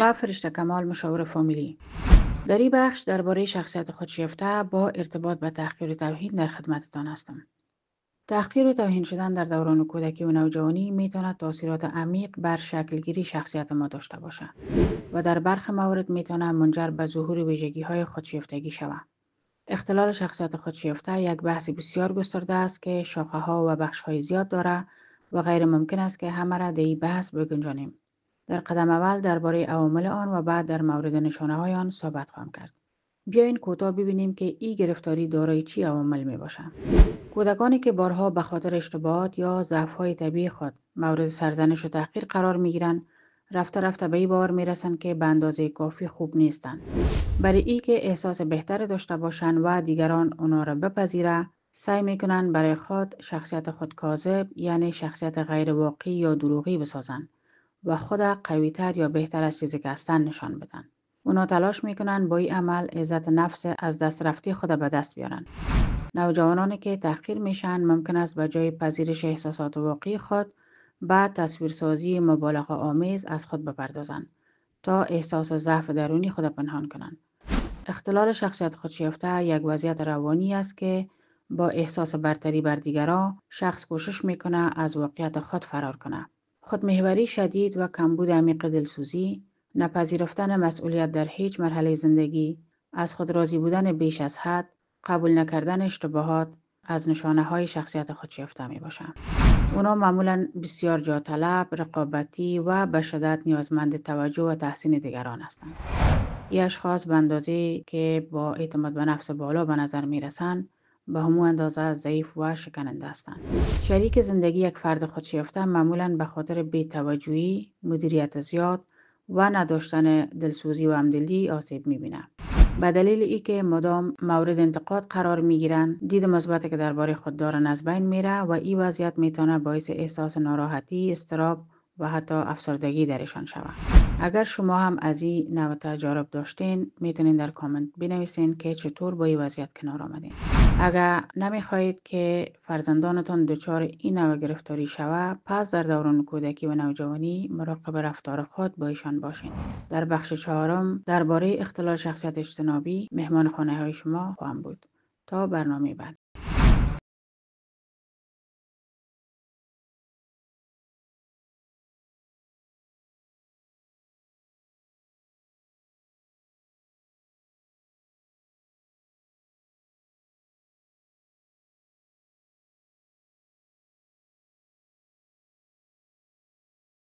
با فرشته کمال، مشاور فامیلی. در این بخش درباره شخصیت خودشیفته با ارتباط به تحقیر و توهین در خدمتتان هستم. تحقیر و توهین شدن در دوران کودکی و نوجوانی میتواند تاثیرات عمیق بر شکلگیری شخصیت ما داشته باشد و در برخی موارد میتواند منجر به ظهور ویژگی‌های خودشیفتگی شود. اختلال شخصیت خودشیفته یک بحث بسیار گسترده است که شاخه‌ها و بخش‌های زیاد دارد و غیر ممکن است که همه را در این بحث بگنجانیم. در قدم اول درباره عوامل آن و بعد در مورد نشانه‌های آن صحبت خواهم کرد. بیاین کوتاه ببینیم که این گرفتاری دارای چی عوامل می باشد. کودکانی که بارها به خاطر اشتباهات یا ضعف‌های طبیعی خود مورد سرزنش و تحقیر قرار می‌گیرند، رفته رفته به این باور می‌رسند که به اندازه کافی خوب نیستند. برای ای که احساس بهتر داشته باشند و دیگران اونا را بپذیره، سعی میکنند برای خود شخصیت خود کاذب، یعنی شخصیت غیر واقعی یا دروغی بسازند و خود قوی‌تر یا بهتر از چیزی که هستند نشان بدن. اونا تلاش میکنن با این عمل عزت نفس از دست رفتی خود به دست بیارن. نوجوانانی که تحقیر میشن ممکن است به جای پذیرش احساسات واقعی خود به تصویرسازی مبالغه آمیز از خود بپردازند تا احساس ضعف درونی خود پنهان کنند. اختلال شخصیت خودشیفته یک وضعیت روانی است که با احساس برتری بر دیگران شخص کوشش میکنه از واقعیت خود فرار کنه. خودمحوری شدید و کمبود عمیق دلسوزی، نپذیرفتن مسئولیت در هیچ مرحله زندگی، از خود راضی بودن بیش از حد، قبول نکردن اشتباهات از نشانه های شخصیت خودشیفته می باشند. اونا معمولاً بسیار جا طلب، رقابتی و به شدت نیازمند توجه و تحسین دیگران هستند. این اشخاص به اندازه‌ای که با اعتماد به نفس بالا به نظر می رسند، به همون اندازه ضعیف و شکننده هستند. شریک زندگی یک فرد خودشیفته معمولاً به خاطر بی‌توجهی، مدیریت زیاد و نداشتن دلسوزی و همدلی آسیب می‌بیند. به دلیل اینکه مدام مورد انتقاد قرار می‌گیرند، دید مثبتی که درباره خود دارند از بین میره و این وضعیت میتونه باعث احساس ناراحتی، اضطراب و حتی افسردگی درشان شود. اگر شما هم از این نوع تجارب داشتین، میتونین در کامنت بنویسین که چطور با این وضعیت کنار آمدین. اگر نمیخواهید که فرزندانتان دچار این نوع گرفتاری شود، پس در دوران کودکی و نوجوانی مراقب رفتار خود با ایشان باشین. در بخش چهارم درباره اختلال شخصیت اجتنابی مهمان خانه های شما خواهم بود. تا برنامه بعد.